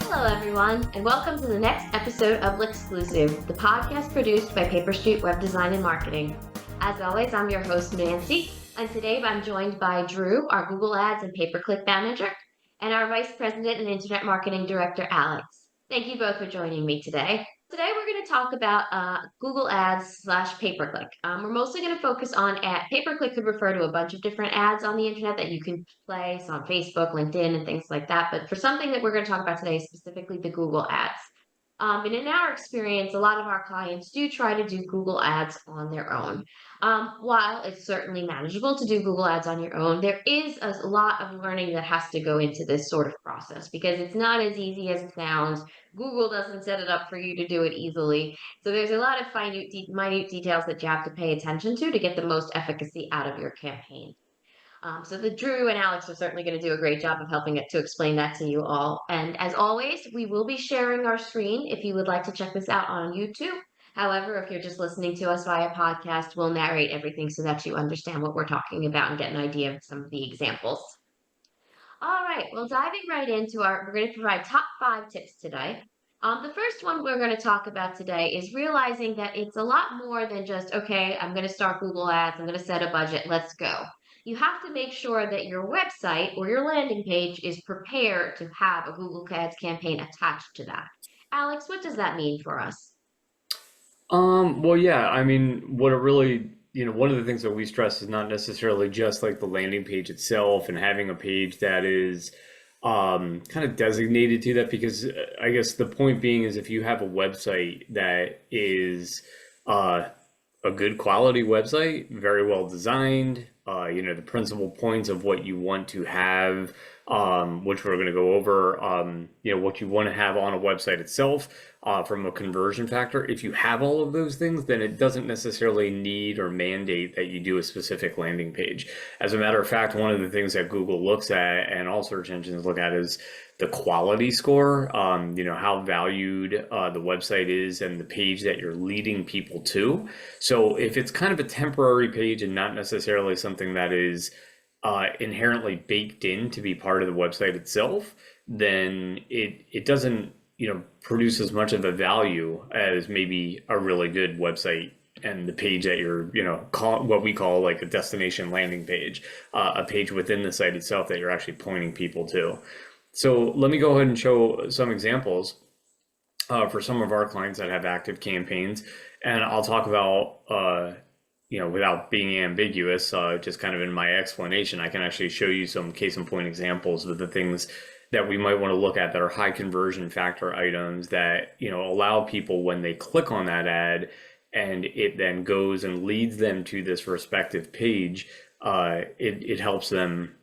Hello, everyone, and welcome to the next episode of Lexclusive, the podcast produced by PaperStreet Web Design and Marketing. As always, I'm your host, Nancy, and today I'm joined by Drew, our Google Ads and pay-per-click manager, and our Vice President and Internet Marketing Director, Alex. Thank you both for joining me today. Today, we're going to talk about Google Ads / pay-per-click. We're mostly going to focus on pay-per-click could refer to a bunch of different ads on the internet that you can place on Facebook, LinkedIn, and things like that. But for something that we're going to talk about today, specifically the Google Ads. And in our experience, a lot of our clients do try to do Google Ads on their own. While it's certainly manageable to do Google Ads on your own, there is a lot of learning that has to go into this sort of process because it's not as easy as it sounds. Google doesn't set it up for you to do it easily. So there's a lot of minute details that you have to pay attention to get the most efficacy out of your campaign. So the Drew and Alex are certainly going to do a great job of helping to explain that to you all. And as always, we will be sharing our screen if you would like to check this out on YouTube. However, if you're just listening to us via podcast, we'll narrate everything so that you understand what we're talking about and get an idea of some of the examples. All right, well, diving right into we're going to provide top 5 tips today. The first one we're going to talk about today is realizing that it's a lot more than just, okay, I'm going to start Google Ads, I'm going to set a budget, let's go. You have to make sure that your website or your landing page is prepared to have a Google Ads campaign attached to that. Alex, what does that mean for us? Well, yeah, I mean, what it really, one of the things that we stress is not necessarily just like the landing page itself and having a page that is kind of designated to that, because I guess the point being is if you have a website that is a good quality website, very well designed, the principal points of what you want to have, which we're going to go over, what you want to have on a website itself, from a conversion factor. If you have all of those things, then it doesn't necessarily need or mandate that you do a specific landing page. As a matter of fact, one of the things that Google looks at and all search engines look at is the quality score, how valued the website is and the page that you're leading people to. So if it's kind of a temporary page and not necessarily something that is inherently baked in to be part of the website itself, then it doesn't produce as much of a value as maybe a really good website and the page that you're what we call like a destination landing page, a page within the site itself that you're actually pointing people to. So let me go ahead and show some examples for some of our clients that have active campaigns, and I'll talk about without being ambiguous, just kind of in my explanation, I can actually show you some case in point examples of the things that we might want to look at that are high conversion factor items that, allow people when they click on that ad and it then goes and leads them to this respective page, it helps them,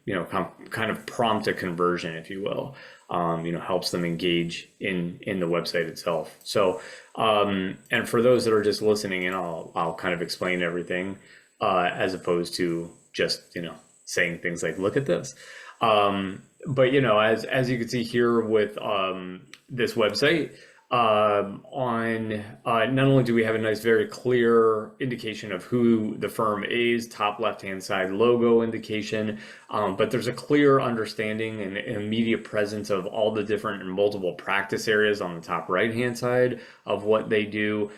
kind of prompt a conversion, if you will, helps them engage in the website itself. So, and for those that are just listening in, I'll kind of explain everything, as opposed to just, saying things like, look at this. But as you can see here with this website, not only do we have a nice, very clear indication of who the firm is, top left-hand side logo indication, but there's a clear understanding and immediate presence of all the different and multiple practice areas on the top right-hand side of what they do.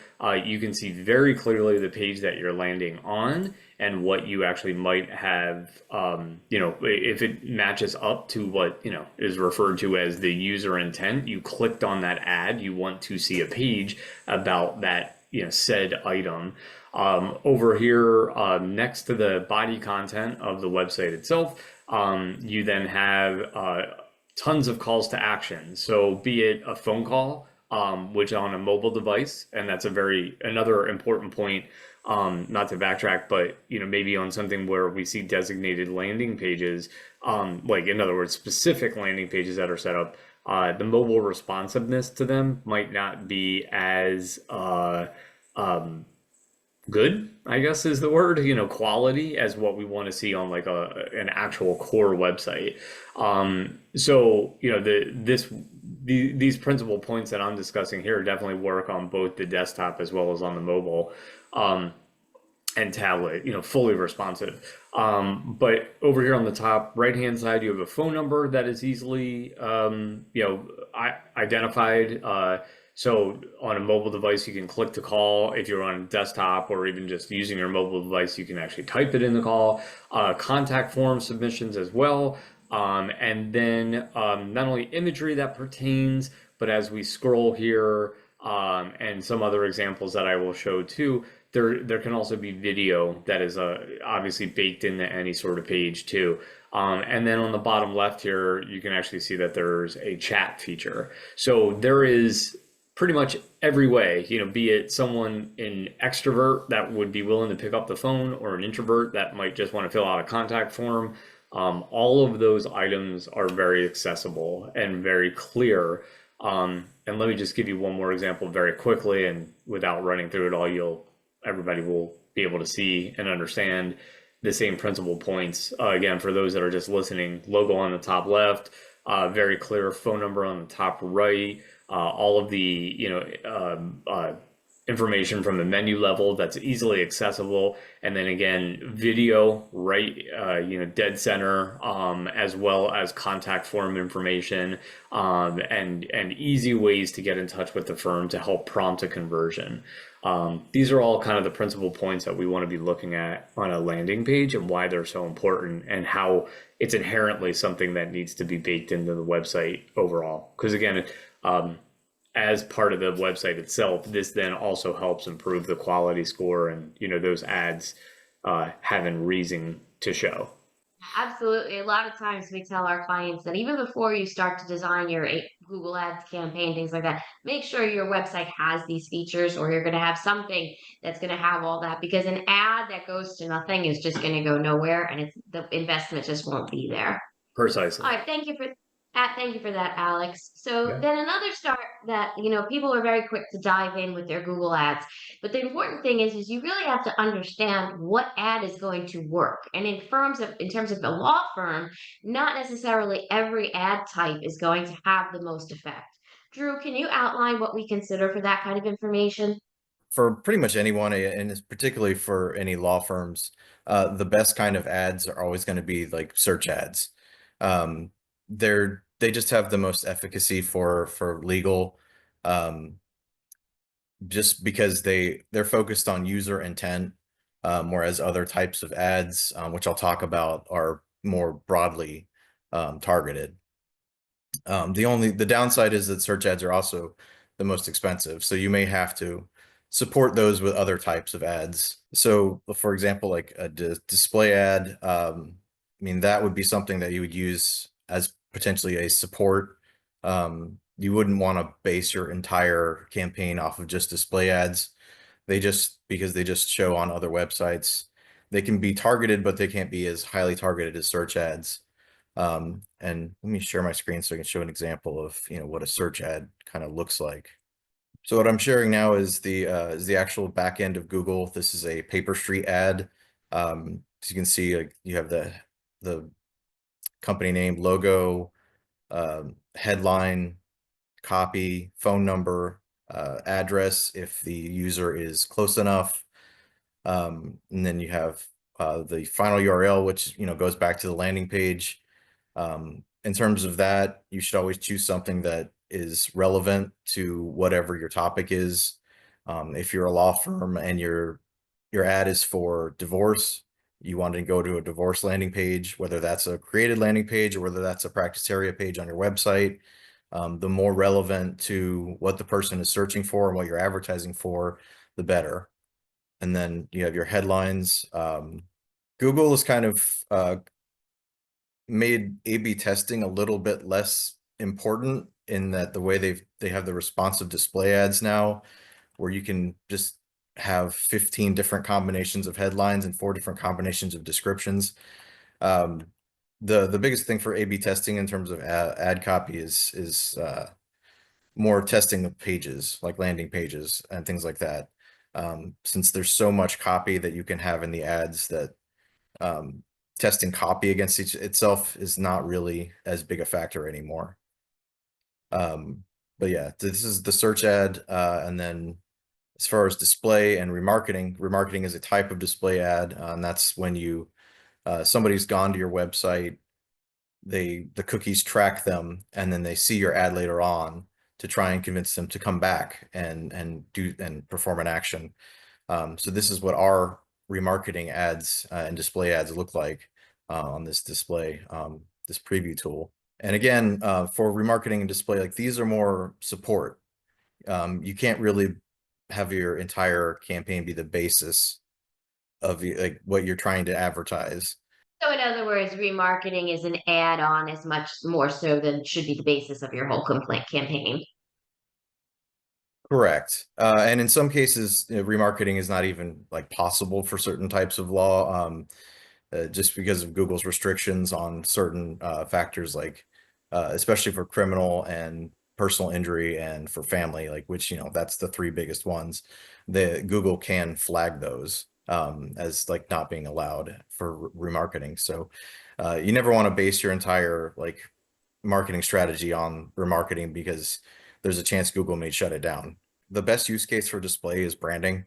You can see very clearly the page that you're landing on and what you actually might have, if it matches up to what, is referred to as the user intent. You clicked on that ad, you want to see a page about that, said item. Over here, next to the body content of the website itself, you then have tons of calls to action. So be it a phone call, which on a mobile device, and that's another important point, not to backtrack, but maybe on something where we see designated landing pages, like in other words, specific landing pages that are set up, the mobile responsiveness to them might not be as good, I guess is the word, quality as what we want to see on like an actual core website. So these principal points that I'm discussing here definitely work on both the desktop as well as on the mobile. and tablet, fully responsive. But over here on the top right hand side, you have a phone number that is easily, identified. So on a mobile device, you can click to call. If you're on a desktop or even just using your mobile device, you can actually type it in the call. Contact form submissions as well. And then not only imagery that pertains, but as we scroll here, and some other examples that I will show too, there can also be video that is obviously baked into any sort of page too. And then on the bottom left here, you can actually see that there's a chat feature. So there is pretty much every way, be it someone, an extrovert that would be willing to pick up the phone, or an introvert that might just want to fill out a contact form. All of those items are very accessible and very clear. And let me just give you one more example very quickly, and without running through it all, everybody will be able to see and understand the same principal points. Again, for those that are just listening, logo on the top left, very clear phone number on the top right, all of the information from the menu level that's easily accessible, and then again video right, dead center, as well as contact form information, and easy ways to get in touch with the firm to help prompt a conversion. These are all kind of the principal points that we want to be looking at on a landing page, and why they're so important, and how it's inherently something that needs to be baked into the website overall. Because again, as part of the website itself, this then also helps improve the quality score, and those ads having reason to show. Absolutely. A lot of times we tell our clients that even before you start to design your Google Ads campaign, things like that, make sure your website has these features, or you're going to have something that's going to have all that, because an ad that goes to nothing is just going to go nowhere, and the investment just won't be there. All Precisely. right, thank you for that, Alex. So Yeah. then another start that, people are very quick to dive in with their Google Ads, but the important thing is you really have to understand what ad is going to work. And in terms of a law firm, not necessarily every ad type is going to have the most effect. Drew, can you outline what we consider for that kind of information? For pretty much anyone, and it's particularly for any law firms, the best kind of ads are always going to be like search ads. Um, they just have the most efficacy for legal, um, just because they're focused on user intent, whereas other types of ads, which I'll talk about, are more broadly targeted. The downside is that search ads are also the most expensive, so you may have to support those with other types of ads. So, for example, like a display ad, I mean, that would be something that you would use as potentially a support. You wouldn't want to base your entire campaign off of just display ads. Because they just show on other websites. They can be targeted, but they can't be as highly targeted as search ads. And let me share my screen so I can show an example of what a search ad kind of looks like. So what I'm sharing now is the actual back end of Google. This is a PaperStreet ad. As you can see, you have the company name, logo, headline, copy, phone number, address if the user is close enough, and then you have the final URL, which goes back to the landing page. In terms of that, you should always choose something that is relevant to whatever your topic is. If you're a law firm and your ad is for divorce, you want to go to a divorce landing page, whether that's a created landing page or whether that's a practice area page on your website. The more relevant to what the person is searching for and what you're advertising for, the better. And then you have your headlines. Google has kind of made A/B testing a little bit less important, in that the way they have the responsive display ads now, where you can just have 15 different combinations of headlines and 4 different combinations of descriptions. The biggest thing for A/B testing in terms of ad copy is more testing of pages, like landing pages and things like that. Since there's so much copy that you can have in the ads, that testing copy against itself is not really as big a factor anymore. But yeah, this is the search ad, and then As far as display and remarketing is a type of display ad, and that's when somebody's gone to your website, the cookies track them, and then they see your ad later on to try and convince them to come back and perform an action. So this is what our remarketing ads and display ads look like on this display, this preview tool. And again, for remarketing and display, like these are more support. You can't really have your entire campaign be the basis of like what you're trying to advertise. So in other words, remarketing is an add-on as much more so than should be the basis of your whole complaint campaign. Correct. And in some cases, remarketing is not even like possible for certain types of law, just because of Google's restrictions on certain factors, like especially for criminal and personal injury and for family, like which, that's the three biggest ones. The Google can flag those as like not being allowed for remarketing. So you never want to base your entire like marketing strategy on remarketing because there's a chance Google may shut it down. The best use case for display is branding.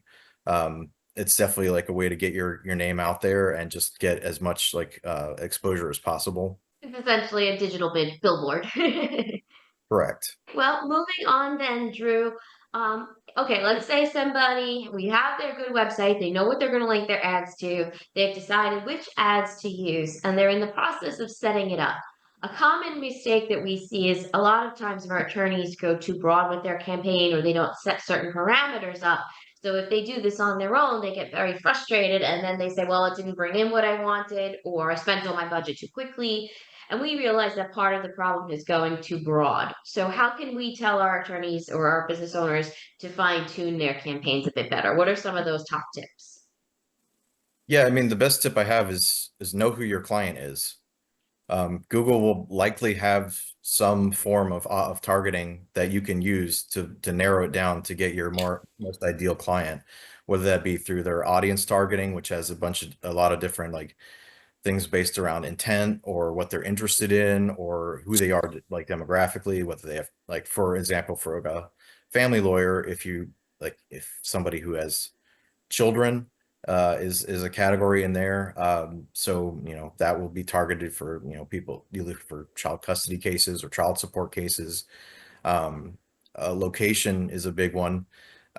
It's definitely like a way to get your name out there and just get as much like exposure as possible. It's essentially a digital billboard. Correct. Well, moving on then, Drew. Okay, let's say we have their good website, they know what they're going to link their ads to, they've decided which ads to use, and they're in the process of setting it up. A common mistake that we see is a lot of times our attorneys go too broad with their campaign or they don't set certain parameters up. So if they do this on their own, they get very frustrated and then they say, well, it didn't bring in what I wanted, or I spent all my budget too quickly. And we realize that part of the problem is going too broad. So how can we tell our attorneys or our business owners to fine tune their campaigns a bit better? What are some of those top tips? Yeah, I mean, the best tip I have is know who your client is. Google will likely have some form of targeting that you can use to narrow it down to get your most ideal client, whether that be through their audience targeting, which has a lot of different like things based around intent or what they're interested in or who they are like demographically, whether they have like, for example, for a family lawyer, if somebody who has children is a category in there. So, that will be targeted for, people you look for child custody cases or child support cases. Location is a big one.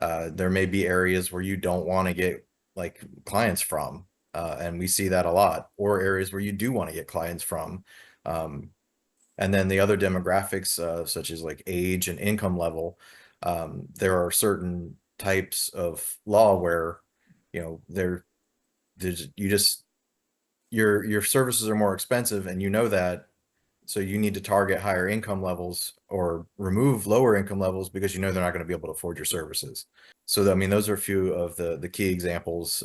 There may be areas where you don't want to get like clients from, and we see that a lot, or areas where you do want to get clients from. And then the other demographics, such as like age and income level, there are certain types of law where, there's you just your services are more expensive, and that, so you need to target higher income levels or remove lower income levels because they're not going to be able to afford your services. So I mean, those are a few of the key examples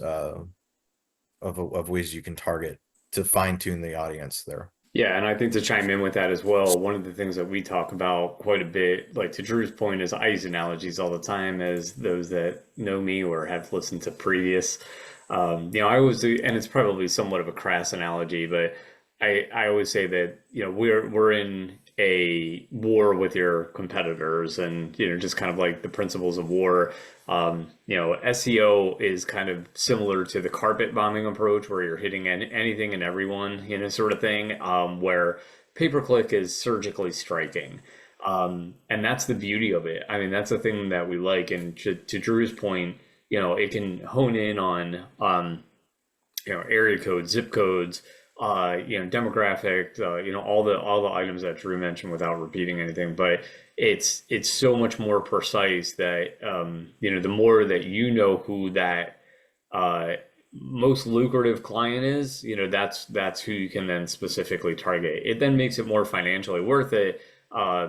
of ways you can target to fine tune the audience there. Yeah, and I think to chime in with that as well, one of the things that we talk about quite a bit, like to Drew's point, is I use analogies all the time as those that know me or have listened to previous. I always do, and it's probably somewhat of a crass analogy, but I always say that, we're in a war with your competitors and, just kind of like the principles of war. SEO is kind of similar to the carpet bombing approach where you're hitting anything and everyone, sort of thing, where pay-per-click is surgically striking. And that's the beauty of it. I mean, that's the thing that we like. And to Drew's point, it can hone in on, area codes, zip codes, demographic, all the items that Drew mentioned without repeating anything, but it's so much more precise that, the more that who that most lucrative client is, that's who you can then specifically target. It then makes it more financially worth it.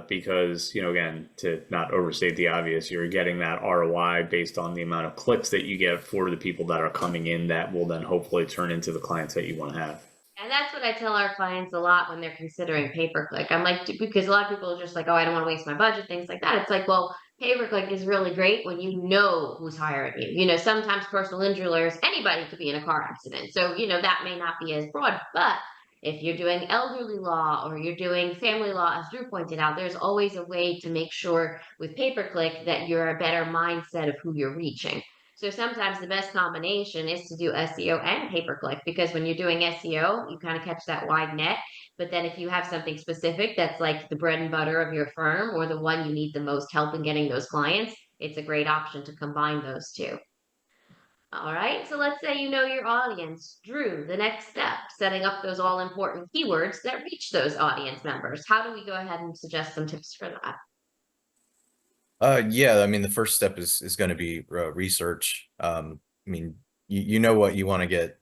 Because, again, to not overstate the obvious, you're getting that ROI based on the amount of clicks that you get for the people that are coming in that will then hopefully turn into the clients that you want to have. And that's what I tell our clients a lot when they're considering pay-per-click. I'm like, because a lot of people are just like, oh, I don't want to waste my budget, things like that. It's like, well, pay-per-click is really great when you know who's hiring you. Sometimes personal injury lawyers, anybody could be in a car accident. So, that may not be as broad, but If you're doing elderly law or you're doing family law, as Drew pointed out, there's always a way to make sure with pay-per-click that you're a better mindset of who you're reaching. So sometimes the best combination is to do SEO and pay-per-click, because when you're doing SEO, you kind of catch that wide net. But then if you have something specific that's like the bread and butter of your firm or the one you need the most help in getting those clients, it's a great option to combine those two. All right, so let's say you know your audience. Drew, the next step, setting up those all important keywords that reach those audience members. How do we go ahead and suggest some tips for that? Yeah, I mean, the first step is going to be research. I mean, you know what you want to get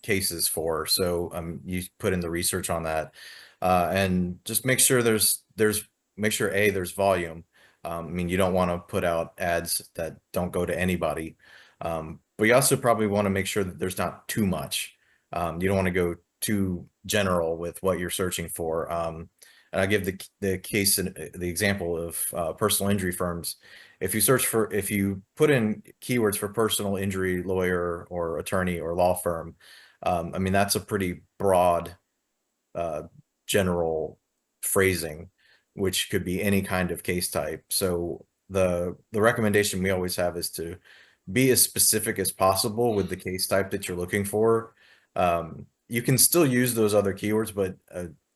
cases for, so you put in the research on that, and just make sure make sure there's volume. I mean, you don't want to put out ads that don't go to anybody, but you also probably want to make sure that there's not too much. You don't want to go too general with what you're searching for. And I give the case and the example of personal injury firms. If you put in keywords for personal injury lawyer or attorney or law firm, I mean, that's a pretty broad, general phrasing, which could be any kind of case type. So the recommendation we always have is to be as specific as possible with the case type that you're looking for. You can still use those other keywords, but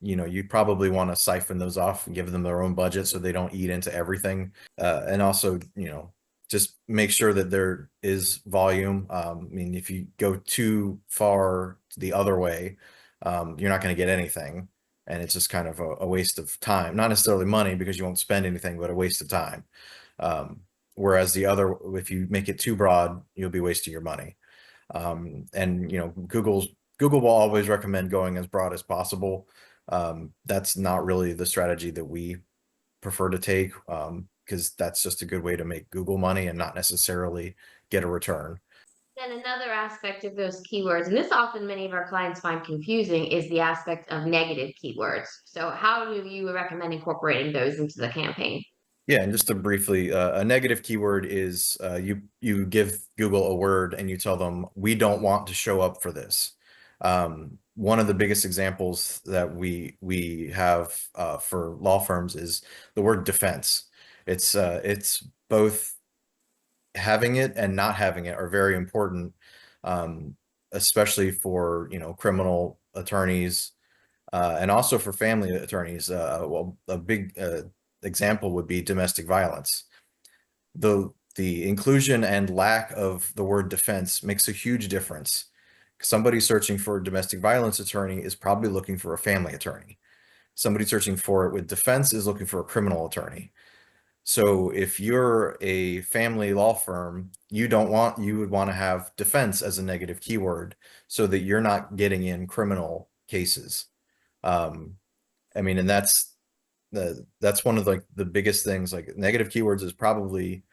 you probably want to siphon those off and give them their own budget so they don't eat into everything. And also, just make sure that there is volume. I mean, if you go too far the other way, you're not going to get anything. And it's just kind of a waste of time, not necessarily money because you won't spend anything, but a waste of time. Whereas if you make it too broad, you'll be wasting your money. And Google will always recommend going as broad as possible. That's not really the strategy that we prefer to take, because that's just a good way to make Google money and not necessarily get a return. Then another aspect of those keywords, and this often many of our clients find confusing, is the aspect of negative keywords. So how do you recommend incorporating those into the campaign? Yeah, and just to briefly, a negative keyword is you give Google a word and you tell them, we don't want to show up for this. One of the biggest examples that we have for law firms is the word defense. It's both having it and not having it are very important, especially for criminal attorneys, and also for family attorneys. Well, a big example would be domestic violence. The inclusion and lack of the word defense makes a huge difference. Somebody searching for a domestic violence attorney is probably looking for a family attorney. Somebody searching for it with defense is looking for a criminal attorney. So if you're a family law firm, you would want to have defense as a negative keyword so that you're not getting in criminal cases. I mean, and that's one of the biggest things. Like, negative keywords is probably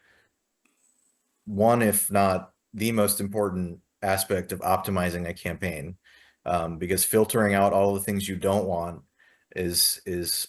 one, if not the most important aspect of optimizing a campaign, because filtering out all the things you don't want is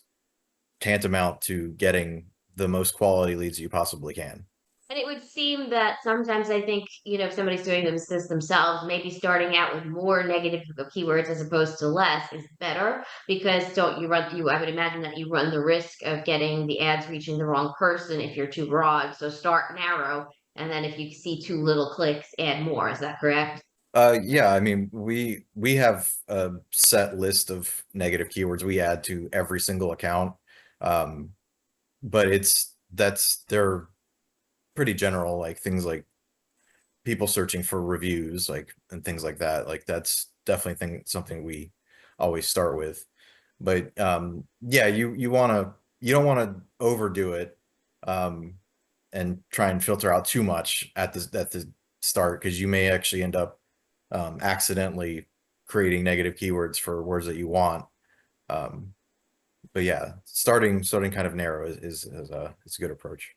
tantamount to getting the most quality leads you possibly can. And it would seem that sometimes I think, if somebody's doing this themselves, maybe starting out with more negative keywords as opposed to less is better, because I would imagine that you run the risk of getting the ads reaching the wrong person if you're too broad. So start narrow, and then if you see too little clicks, add more. Is that correct? Yeah, I mean, we have a set list of negative keywords we add to every single account. But they're pretty general, like things like people searching for reviews, and things like that. Like, that's definitely something we always start with. But yeah, you don't want to overdo it, and try and filter out too much at the start, because you may actually end up accidentally creating negative keywords for words that you want. But yeah, starting kind of narrow is a good approach.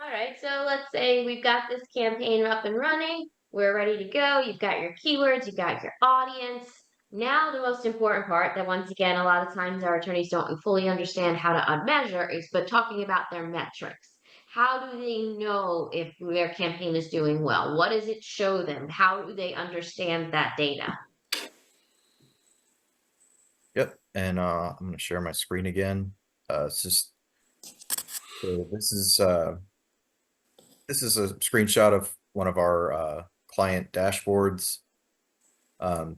All right, so let's say we've got this campaign up and running. We're ready to go. You've got your keywords, you've got your audience. Now, the most important part that, once again, a lot of times our attorneys don't fully understand how to measure is but talking about their metrics. How do they know if their campaign is doing well? What does it show them? How do they understand that data? Yep. And I'm going to share my screen again. It's just so this is a screenshot of one of our client dashboards,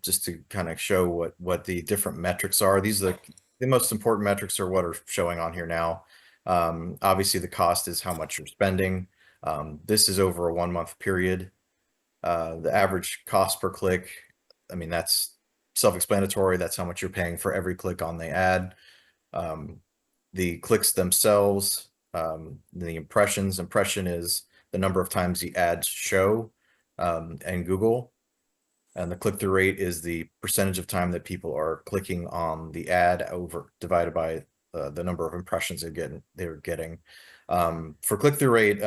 just to kind of show what the different metrics are. These are the most important metrics are what are showing on here now. Obviously, the cost is how much you're spending. This is over a 1 month period. The average cost per click, I mean, that's self-explanatory. That's how much you're paying for every click on the ad. The clicks themselves, the impression is the number of times the ads show, and Google. And the click-through rate is the percentage of time that people are clicking on the ad over divided by the number of impressions they're getting. For click-through rate,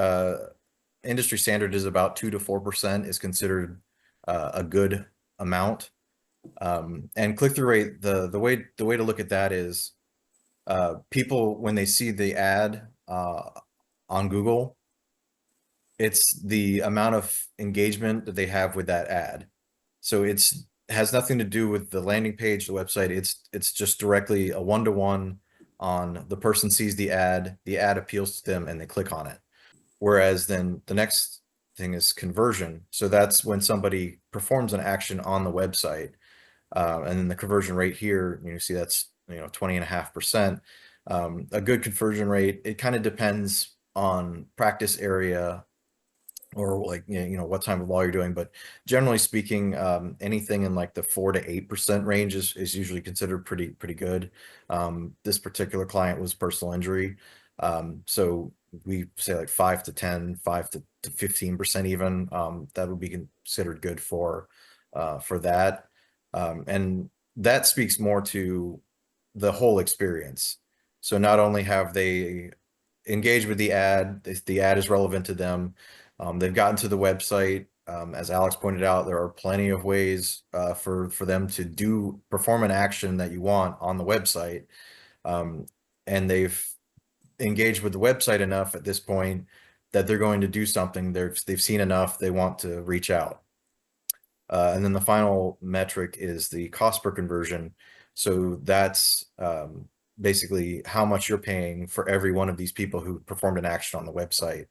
industry standard is about 2 to 4% is considered a good amount. And click-through rate, the way to look at that is people, when they see the ad on Google, it's the amount of engagement that they have with that ad. So it has nothing to do with the landing page, the website. It's just directly a one-to-one on the person sees the ad appeals to them, and they click on it. Whereas then the next thing is conversion. So that's when somebody performs an action on the website. And then the conversion rate here, you see that's 20.5%. A good conversion rate, it kind of depends on practice area or like what type of law you're doing, but generally speaking, anything in like the 4 to 8% range is usually considered pretty good. This particular client was personal injury, so we say like 5 to 10, 5 to 15% even. That would be considered good for that, and that speaks more to the whole experience. So not only have they engaged with the ad, if the ad is relevant to them, they've gotten to the website. As Alex pointed out, there are plenty of ways for them to perform an action that you want on the website, and they've engaged with the website enough at this point that they're going to do something. They've seen enough. They want to reach out. And then the final metric is the cost per conversion. So that's basically how much you're paying for every one of these people who performed an action on the website.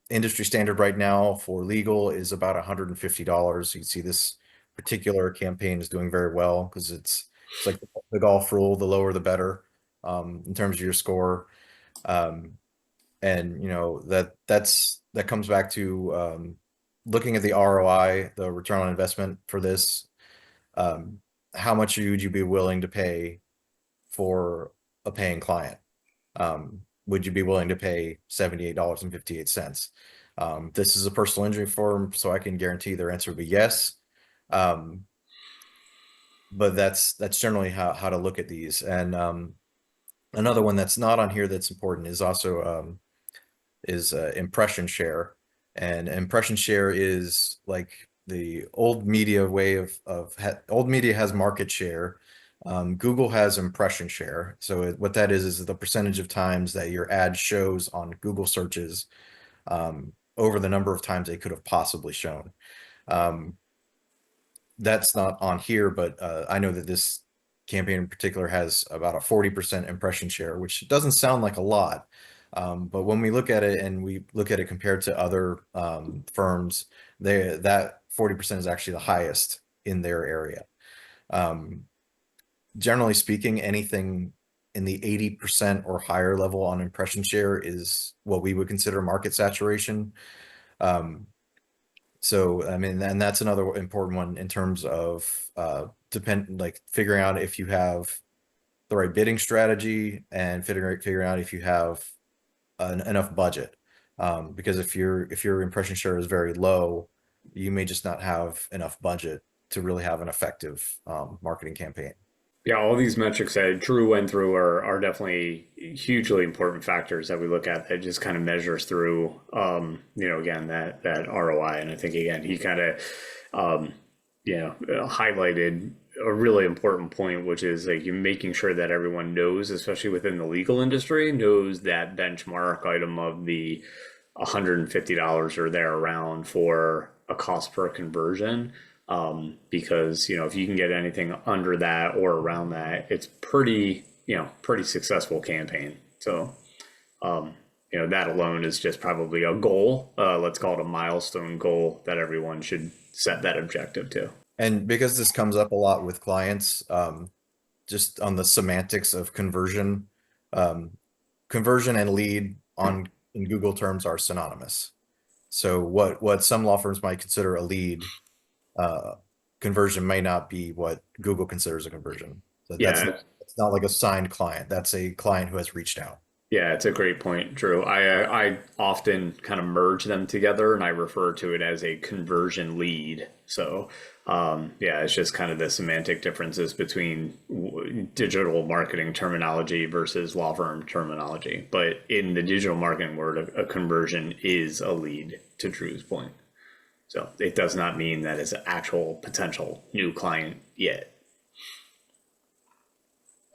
Industry standard right now for legal is about $150. You can see this particular campaign is doing very well because it's like the golf rule: the lower the better, in terms of your score. And that comes back to looking at the ROI, the return on investment for this. How much would you be willing to pay for a paying client? Would you be willing to pay $78.58? This is a personal injury firm, so I can guarantee their answer would be yes. But that's generally how to look at these. And another one that's not on here that's important is also impression share. And impression share is like the old media way of old media has market share. Google has impression share. So what that is the percentage of times that your ad shows on Google searches over the number of times they could have possibly shown. That's not on here, but I know that this campaign in particular has about a 40% impression share, which doesn't sound like a lot. But when we look at it and we look at it compared to other firms, that 40% is actually the highest in their area. Generally speaking, anything in the 80% or higher level on impression share is what we would consider market saturation. So, I mean, and that's another important one in terms of figuring out if you have the right bidding strategy and figuring out if you have enough budget. Because if your impression share is very low, you may just not have enough budget to really have an effective marketing campaign. Yeah, all these metrics that Drew went through are definitely hugely important factors that we look at that just kind of measures through, again, that ROI. And I think, again, he kind of, highlighted a really important point, which is like you making sure that everyone knows, especially within the legal industry, knows that benchmark item of the $150 or there around for a cost per conversion. Because, if you can get anything under that or around that, it's pretty successful campaign. So, that alone is just probably a goal. Let's call it a milestone goal that everyone should set that objective to. And because this comes up a lot with clients, just on the semantics of conversion, um, conversion and lead in Google terms are synonymous. So what some law firms might consider a lead, conversion may not be what Google considers a conversion. So Yeah, it's not like a signed client. That's a client who has reached out. yeah, it's a great point, Drew. I often kind of merge them together, and I refer to it as a conversion lead. So, yeah, it's just kind of the semantic differences between digital marketing terminology versus law firm terminology. But in the digital marketing world, a conversion is a lead, to Drew's point. So it does not mean that it's an actual potential new client yet.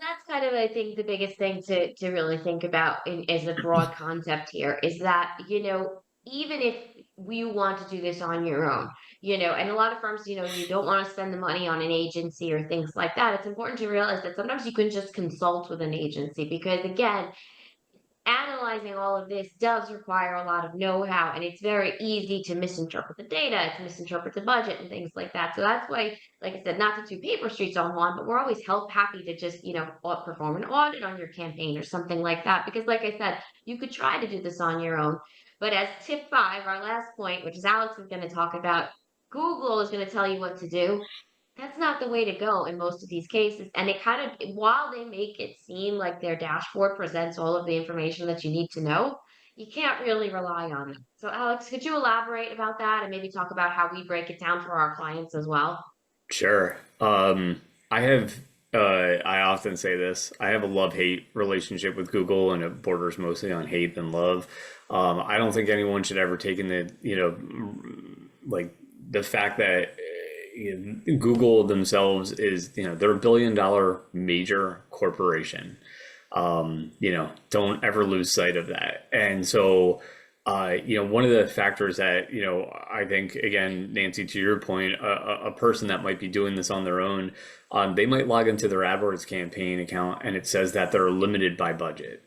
That's kind of, I think, the biggest thing to really think about as a broad concept here is that, even if you want to do this on your own, and a lot of firms, you don't want to spend the money on an agency or things like that. It's important to realize that sometimes you can just consult with an agency because, again, analyzing all of this does require a lot of know-how, and it's very easy to misinterpret the data, to misinterpret the budget and things like that. So that's why, like I said, not to do paper streets on one, but we're always happy to just, perform an audit on your campaign or something like that. Because like I said, you could try to do this on your own. But as tip 5, our last point, which is Alex is going to talk about, Google is going to tell you what to do. That's not the way to go in most of these cases. And it kind of, while they make it seem like their dashboard presents all of the information that you need to know, you can't really rely on it. So, Alex, could you elaborate about that and maybe talk about how we break it down for our clients as well? Sure. I have, I often say this, I have a love-hate relationship with Google, and it borders mostly on hate than love. I don't think anyone should ever take in like the fact that Google themselves is, they're $1 billion major corporation. Don't ever lose sight of that. And so, one of the factors that, I think, again, Nancy, to your point, a person that might be doing this on their own, they might log into their AdWords campaign account and it says that they're limited by budget.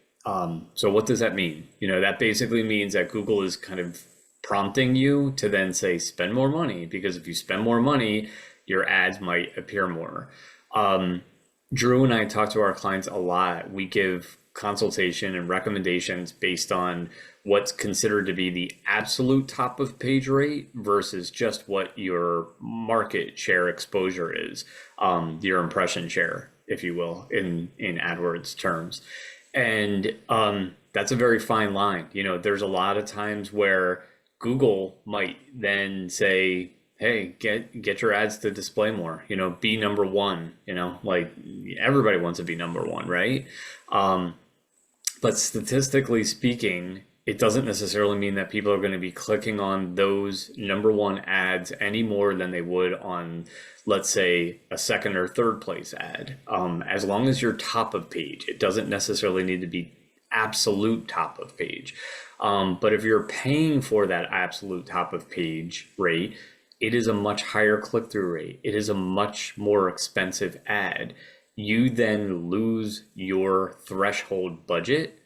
So what does that mean? That basically means that Google is kind of prompting you to then say, spend more money, because if you spend more money, your ads might appear more. Drew and I talk to our clients a lot. We give consultation and recommendations based on what's considered to be the absolute top of page rate versus just what your market share exposure is, your impression share, if you will, in AdWords terms. And that's a very fine line. There's a lot of times where Google might then say, hey, get your ads to display more, be number one, like everybody wants to be number one, right? But statistically speaking, it doesn't necessarily mean that people are going to be clicking on those number one ads any more than they would on, let's say, a second or third place ad. As long as you're top of page, it doesn't necessarily need to be absolute top of page. But if you're paying for that absolute top of page rate, it is a much higher click-through rate. It is a much more expensive ad. You then lose your threshold budget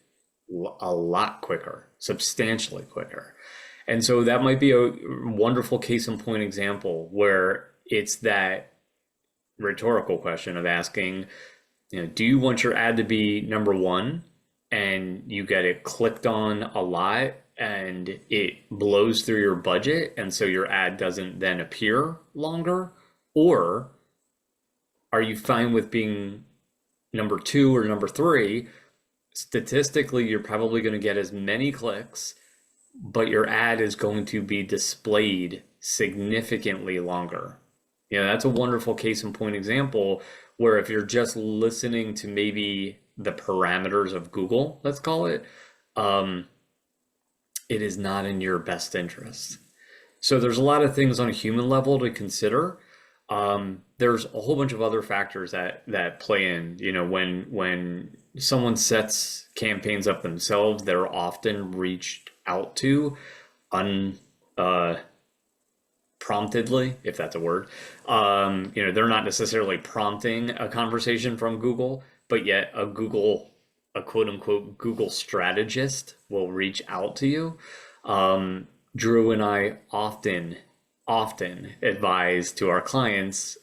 a lot quicker, substantially quicker. And so that might be a wonderful case in point example where it's that rhetorical question of asking, do you want your ad to be number one and you get it clicked on a lot and it blows through your budget, and so your ad doesn't then appear longer? Or are you fine with being number 2 or number 3? Statistically, you're probably going to get as many clicks, but your ad is going to be displayed significantly longer. That's a wonderful case in point example where if you're just listening to maybe the parameters of Google, let's call it, it is not in your best interest. So there's a lot of things on a human level to consider. There's a whole bunch of other factors that play in. When someone sets campaigns up themselves, they're often reached out to promptedly, if that's a word. They're not necessarily prompting a conversation from Google, but yet a quote unquote Google strategist will reach out to you. Drew and I often advise to our clients,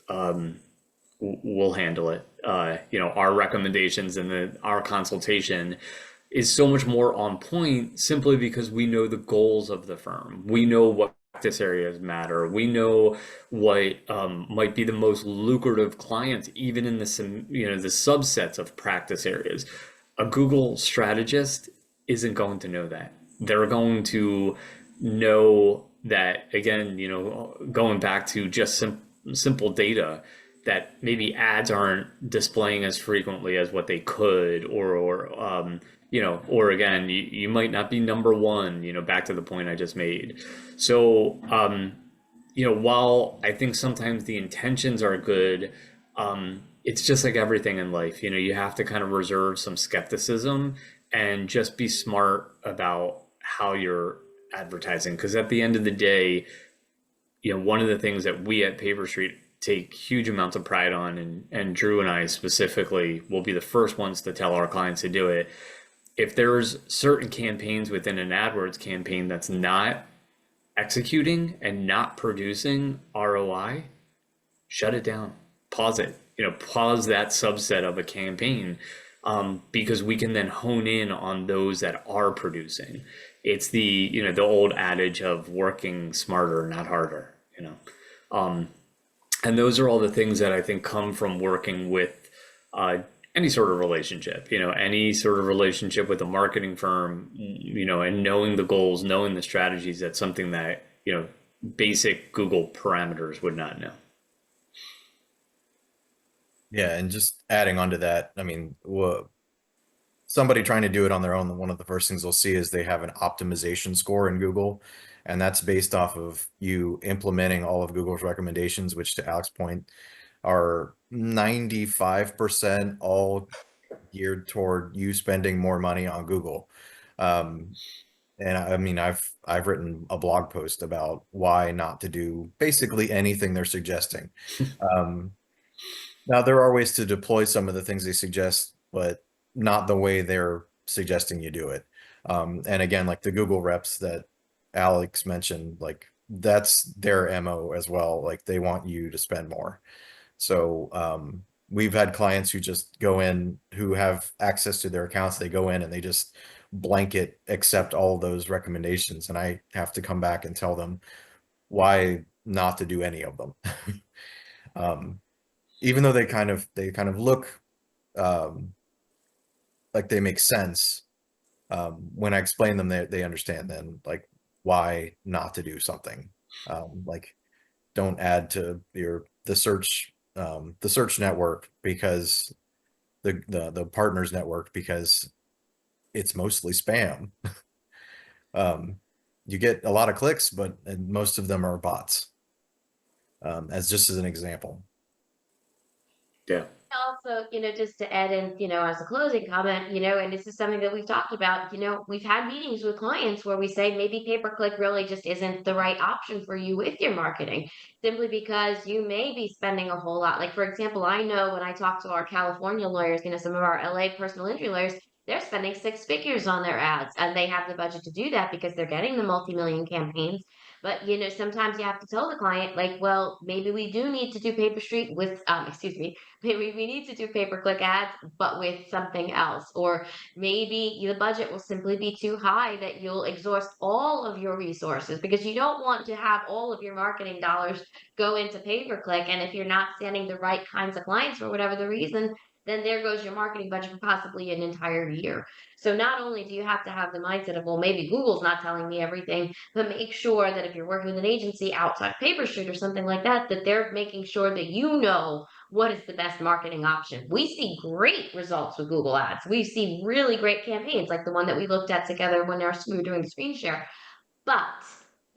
we'll handle it. Our recommendations and our consultation is so much more on point simply because we know the goals of the firm. We know what practice areas matter. We know what might be the most lucrative clients, even in the subsets of practice areas. A Google strategist isn't going to know that. They're going to know that, again, going back to just simple data, that maybe ads aren't displaying as frequently as what they could, or again, you might not be number one, back to the point I just made. So, while I think sometimes the intentions are good, it's just like everything in life, you have to kind of reserve some skepticism and just be smart about how you're advertising. Because at the end of the day, one of the things that we at PaperStreet take huge amounts of pride on, and Drew and I specifically will be the first ones to tell our clients to do it. If there's certain campaigns within an AdWords campaign that's not executing and not producing ROI, shut it down, pause it, pause that subset of a campaign, because we can then hone in on those that are producing. It's the old adage of working smarter, not harder, and those are all the things that I think come from working with any sort of relationship, any sort of relationship with a marketing firm, and knowing the goals, knowing the strategies. That's something that, basic Google parameters would not know. Yeah, and just adding on to that, I mean, somebody trying to do it on their own, one of the first things they'll see is they have an optimization score in Google, and that's based off of you implementing all of Google's recommendations, which, to Alex's point, are 95% all geared toward you spending more money on Google. And I mean, I've written a blog post about why not to do basically anything they're suggesting. Now, there are ways to deploy some of the things they suggest, but not the way they're suggesting you do it. And again, like the Google reps that Alex mentioned, like that's their MO as well. Like they want you to spend more. So we've had clients who just go in, who have access to their accounts. They go in and they just blanket accept all those recommendations. And I have to come back and tell them why not to do any of them. Even though they kind of look like they make sense, when I explain them, they understand then like why not to do something. Like don't add to the search network because the partners network, because it's mostly spam. You get a lot of clicks, but most of them are bots. As an example. Yeah. Also, just to add in, as a closing comment, and this is something that we've talked about, we've had meetings with clients where we say maybe pay-per-click really just isn't the right option for you with your marketing, simply because you may be spending a whole lot. Like, for example, I know when I talk to our California lawyers, some of our LA personal injury lawyers, they're spending six figures on their ads, and they have the budget to do that because they're getting the multi-million campaigns. But sometimes you have to tell the client, like, well, maybe we do need to do PaperStreet with, excuse me, maybe we need to do pay-per-click ads, but with something else. Or maybe the budget will simply be too high that you'll exhaust all of your resources, because you don't want to have all of your marketing dollars go into pay-per-click. And if you're not sending the right kinds of clients for whatever the reason, then there goes your marketing budget for possibly an entire year. So not only do you have to have the mindset of, well, maybe Google's not telling me everything, but make sure that if you're working with an agency outside PaperStreet or something like that, that they're making sure that what is the best marketing option. We see great results with Google Ads. We see really great campaigns like the one that we looked at together when we were doing the screen share. But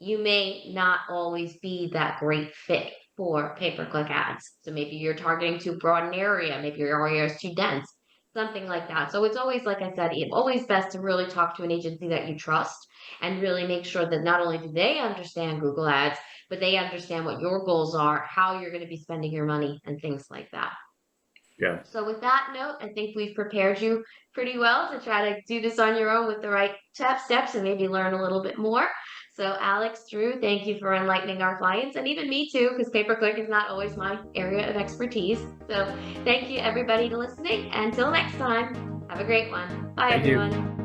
you may not always be that great fit for pay-per-click ads. So maybe you're targeting too broad an area, maybe your area is too dense, something like that. So it's always, like I said, it's always best to really talk to an agency that you trust and really make sure that not only do they understand Google Ads, but they understand what your goals are, how you're going to be spending your money, and things like that. Yeah. So with that note, I think we've prepared you pretty well to try to do this on your own with the right steps and maybe learn a little bit more. So Alex, Drew, thank you for enlightening our clients, and even me too, because pay-per-click is not always my area of expertise. So thank you everybody to listening. Until next time, have a great one. Bye Thank you. everyone.